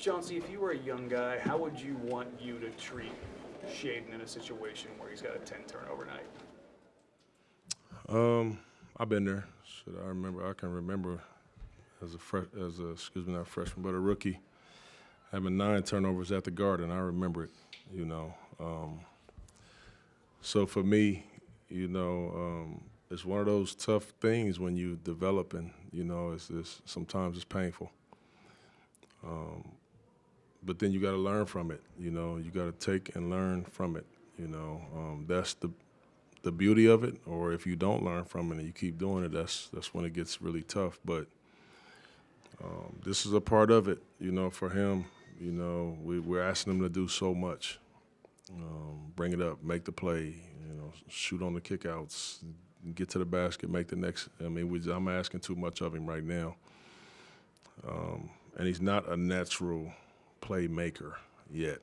Chauncey, if you were a young guy, how would you want you to treat Shaden in a situation where he's got a 10 turnover night? I've been there. Should I remember? I can remember not freshman, but a rookie having 9 turnovers at the Garden. I remember it. You know. So for me, it's one of those tough things when you develop, and it's sometimes it's painful. But then you got to learn from it. You got to take and learn from it. That's the beauty of it. Or if you don't learn from it and you keep doing it, that's when it gets really tough. But this is a part of it. For him, we're asking him to do so much. Bring it up, make the play. Shoot on the kickouts, get to the basket, make the next. I'm asking too much of him right now. And he's not a natural playmaker yet,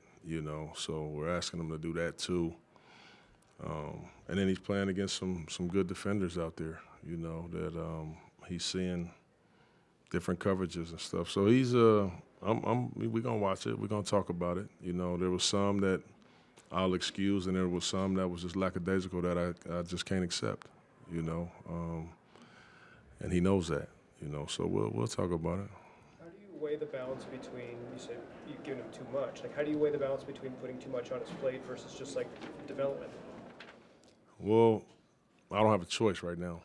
so we're asking him to do that too. And then he's playing against some good defenders out there, that he's seeing different coverages and stuff. So he's we're gonna watch it. We're gonna talk about it. There was some that I'll excuse, and there was some that was just lackadaisical that I just can't accept. And he knows that. So we'll talk about it. How do you weigh the balance between, you said you've given him too much, how do you weigh the balance between putting too much on his plate versus just development? Well, I don't have a choice right now.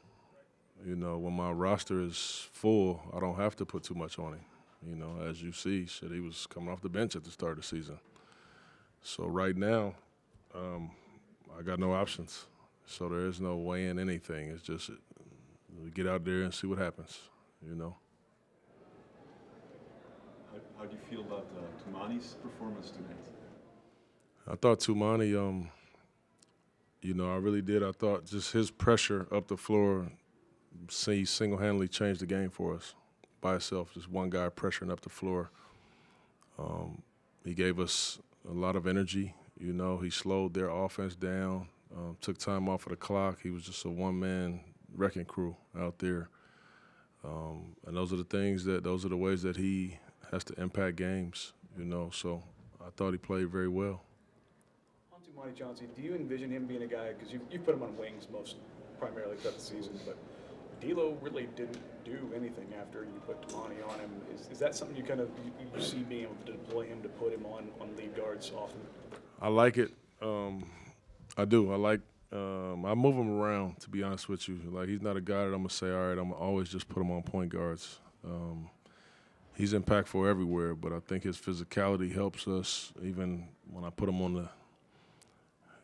When my roster is full, I don't have to put too much on him. As you see, he was coming off the bench at the start of the season. So right now, I got no options. So there is no weighing anything. It's just get out there and see what happens, How do you feel about Tumani's performance tonight? I thought Tumani, I really did. I thought just his pressure up the floor, he single-handedly changed the game for us by himself. Just one guy pressuring up the floor. He gave us a lot of energy. He slowed their offense down, took time off of the clock. He was just a one-man wrecking crew out there. And those are the ways that he has to impact games, So I thought he played very well. On Tumani, Chauncey, do you envision him being a guy, because you put him on wings primarily throughout the season, but D'Lo really didn't do anything after you put Tumani on him. Is that something you see being able to deploy him to put him on lead guards often? I like it. I do. I move him around, to be honest with you. He's not a guy that I'm going to say, all right, I'm going to always just put him on point guards. He's impactful everywhere, but I think his physicality helps us even when I put him on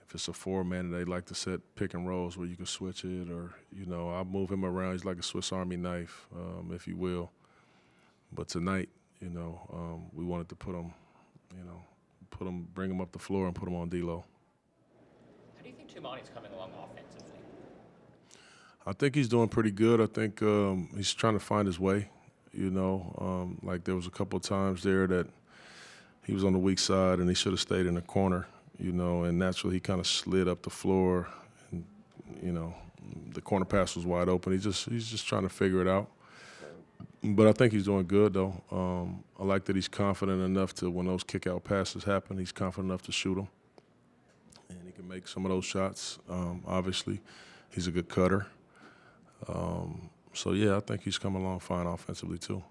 if it's a 4-man, they like to set pick and rolls where you can switch it, or, I move him around. He's like a Swiss Army knife, if you will. But tonight, we wanted to put him, bring him up the floor and put him on D'Lo. How do you think Tumani's coming along offensively? I think he's doing pretty good. I think he's trying to find his way. There was a couple of times there that he was on the weak side and he should have stayed in the corner, and naturally he kind of slid up the floor, and, the corner pass was wide open. He's just trying to figure it out. But I think he's doing good, though. I like that he's confident enough to, when those kick-out passes happen, he's confident enough to shoot them. And he can make some of those shots. Obviously, he's a good cutter. So, yeah, I think he's coming along fine offensively, too.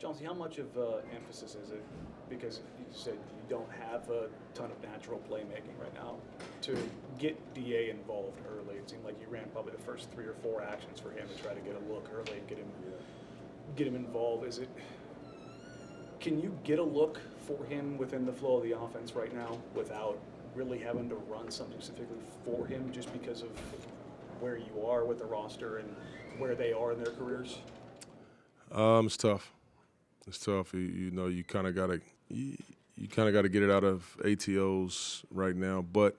Chauncey, how much of emphasis is it, because you said you don't have a ton of natural playmaking right now, to get DA involved early? It seemed like you ran probably the first 3 or 4 actions for him to try to get a look early and get him involved. Can you get a look for him within the flow of the offense right now without really having to run something specifically for him, just because of where you are with the roster and where they are in their careers? It's tough. It's tough. You kind of got to get it out of ATOs right now. But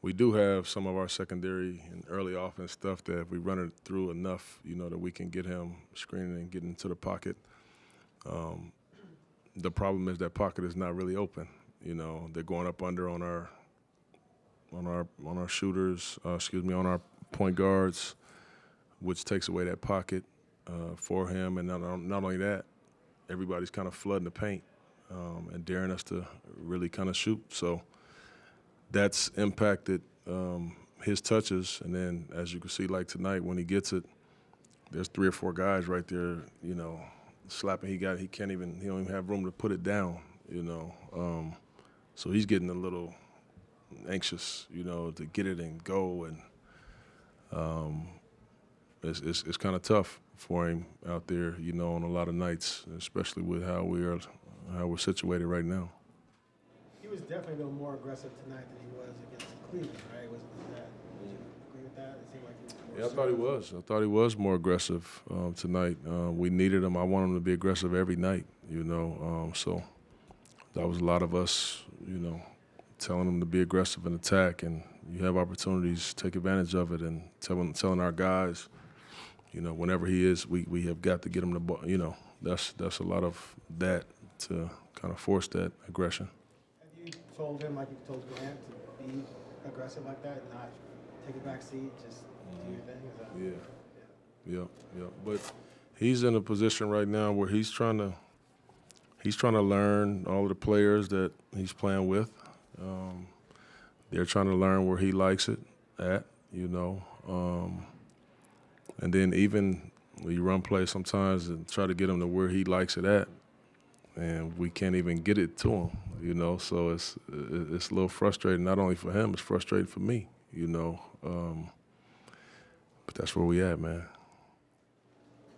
we do have some of our secondary and early offense stuff that if we run it through enough, that we can get him screening and getting into the pocket. The problem is that pocket is not really open. They're going up under on our shooters. On our point guards, which takes away that pocket for him. And not only that, everybody's kind of flooding the paint and daring us to really kind of shoot. So that's impacted his touches. And then, as you can see, like tonight, when he gets it, there's 3 or 4 guys right there, slapping. He don't even have room to put it down, So he's getting a little anxious, to get it and go. And it's kind of tough for him out there, on a lot of nights, especially with how we're situated right now. He was definitely a little more aggressive tonight than he was against Cleveland, right? Would you agree with that? It seemed like he was more Yeah, I thought he was more aggressive tonight. We needed him. I want him to be aggressive every night, So that was a lot of us, telling him to be aggressive and attack. And you have opportunities, take advantage of it, and telling our guys, whenever he is, we have got to get him the ball. That's a lot of that to kind of force that aggression. Have you told him, like you told Grant, to be aggressive like that and not take a back seat, just do your thing? Yeah. But he's in a position right now where he's trying to learn all of the players that he's playing with. They're trying to learn where he likes it at, and then even when you run plays sometimes and try to get him to where he likes it at, and we can't even get it to him, So it's a little frustrating, not only for him, it's frustrating for me, But that's where we at, man.